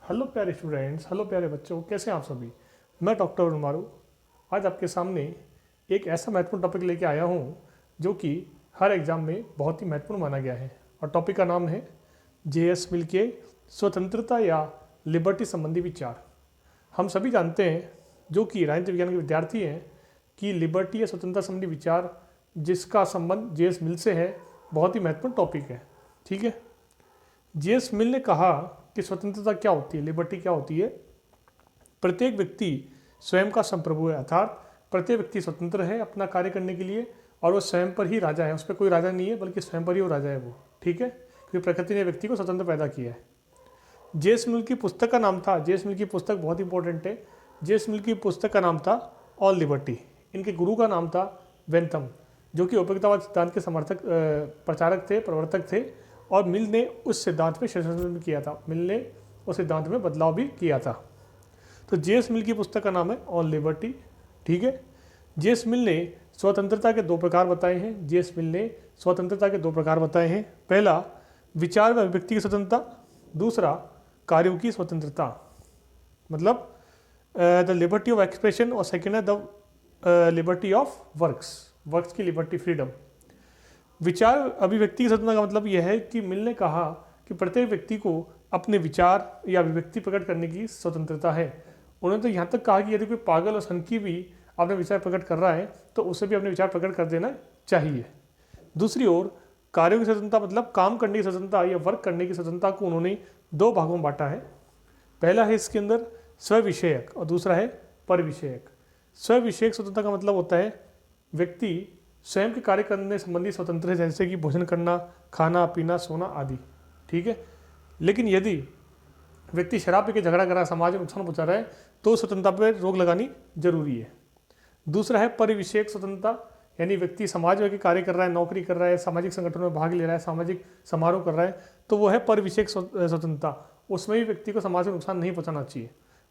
Hello प्यारे students, hello प्यारे बच्चों, कैसे हैं आप सभी। मैं डॉक्टर अरुण मारू आज आपके सामने एक ऐसा महत्वपूर्ण टॉपिक लेके आया हूँ जो कि हर एग्ज़ाम में बहुत ही महत्वपूर्ण माना गया है। और टॉपिक का नाम है जेएस मिल के स्वतंत्रता या लिबर्टी संबंधी विचार। हम सभी जानते हैं जो कि राजनीति विज्ञान के विद्यार्थी हैं कि लिबर्टी या स्वतंत्रता संबंधी विचार जिसका संबंध जेएस मिल से है, बहुत ही महत्वपूर्ण टॉपिक है। ठीक है, जेएस मिल ने कहा कि स्वतंत्रता क्या होती है, लिबर्टी क्या होती है। प्रत्येक व्यक्ति स्वयं का संप्रभु है, अर्थात प्रत्येक व्यक्ति स्वतंत्र है अपना कार्य करने के लिए और वो स्वयं पर ही राजा है, उस पर कोई राजा नहीं है बल्कि स्वयं पर ही वो राजा है वो। ठीक है, क्योंकि प्रकृति ने व्यक्ति को स्वतंत्र पैदा किया है। जेएस मिल की पुस्तक का नाम था, जेएस मिल की पुस्तक बहुत इंपॉर्टेंट है, जेएस मिल की पुस्तक का नाम था ऑन लिबर्टी। इनके गुरु का नाम था वेंथम, जो कि उपयोगितावाद सिद्धांत के समर्थक प्रचारक थे, प्रवर्तक थे। और मिल ने उस सिद्धांत में संशोधन भी किया था, मिल ने उस सिद्धांत में बदलाव भी किया था। तो जेएस मिल की पुस्तक का नाम है ऑन लिबर्टी। ठीक है, जेएस मिल ने स्वतंत्रता के दो प्रकार बताए हैं। जेएस मिल ने स्वतंत्रता के दो प्रकार बताए हैं। पहला, विचार व अभिव्यक्ति की स्वतंत्रता, दूसरा कार्यों की स्वतंत्रता, मतलब द लिबर्टी ऑफ एक्सप्रेशन, और सेकेंड है द लिबर्टी ऑफ वर्क्स की लिबर्टी, फ्रीडम। विचार अभिव्यक्ति की स्वतंत्रता का मतलब यह है कि मिल ने कहा कि प्रत्येक व्यक्ति को अपने विचार या अभिव्यक्ति प्रकट करने की स्वतंत्रता है। उन्होंने तो यहाँ तक कहा कि यदि कोई पागल और सनकी भी अपने विचार प्रकट कर रहा है तो उसे भी अपने विचार प्रकट कर देना चाहिए। दूसरी ओर कार्यों की स्वतंत्रता, मतलब काम करने की स्वतंत्रता या वर्क करने की स्वतंत्रता को उन्होंने दो भागों में बांटा है। पहला है इसके अंदर स्व-विषयक और दूसरा है पर-विषयक। स्व-विषयक स्वतंत्रता का मतलब होता है व्यक्ति स्वयं के कार्य करने संबंधी स्वतंत्र है, जैसे कि भोजन करना, खाना पीना, सोना आदि। ठीक है, लेकिन यदि व्यक्ति शराब पी के झगड़ा कर रहा है, समाज में नुकसान पहुंचा रहा है, तो स्वतंत्रता पर रोक लगानी जरूरी है। दूसरा है परिविषयक स्वतंत्रता, यानी व्यक्ति समाज में कार्य कर रहा है, नौकरी कर रहा है, सामाजिक संगठनों में भाग ले रहा है, सामाजिक समारोह कर रहा है, तो वो है परिविषयक स्वतंत्रता। उसमें भी व्यक्ति को समाज को नुकसान नहीं पहुंचाना चाहिए।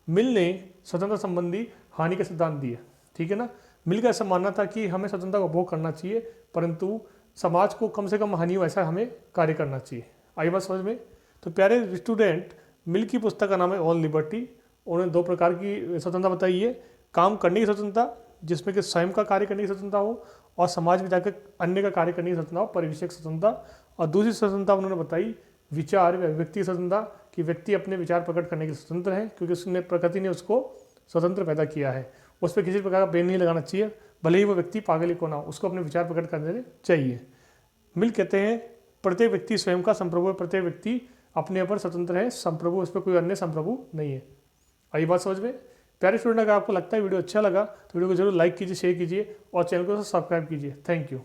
मिल ने स्वतंत्रता संबंधी हानि के सिद्धांत दिए। ठीक है ना, मिल का ऐसा मानना था कि हमें स्वतंत्रता का उपभोग करना चाहिए, परंतु समाज को कम से कम हानि हो ऐसा हमें कार्य करना चाहिए। आई बात समझ में। तो प्यारे स्टूडेंट, मिल की पुस्तक का नाम है ऑन लिबर्टी। उन्होंने दो प्रकार की स्वतंत्रता बताई है, काम करने की स्वतंत्रता जिसमें कि स्वयं का कार्य करने की स्वतंत्रता हो, और समाज में जाकर अन्य का कार्य करने की स्वतंत्रता हो, परिविषयक स्वतंत्रता। और दूसरी स्वतंत्रता उन्होंने बताई विचार व व्यक्ति स्वतंत्रता, कि व्यक्ति अपने विचार प्रकट करने के स्वतंत्र है, क्योंकि उसने प्रकृति ने उसको स्वतंत्र पैदा किया है। उस पर किसी प्रकार का बैन नहीं लगाना चाहिए, भले ही वो व्यक्ति पागल ही क्यों ना हो, उसको अपने विचार प्रकट करने चाहिए। मिल कहते हैं प्रत्येक व्यक्ति स्वयं का संप्रभु है, प्रत्येक व्यक्ति अपने ऊपर स्वतंत्र है, संप्रभु, उस पर कोई अन्य संप्रभु नहीं है। आई बात समझ में। प्यारे स्टूडेंट, अगर आपको लगता है वीडियो अच्छा लगा तो वीडियो को जरूर लाइक कीजिए, शेयर कीजिए और चैनल को सब्सक्राइब कीजिए। Thank you.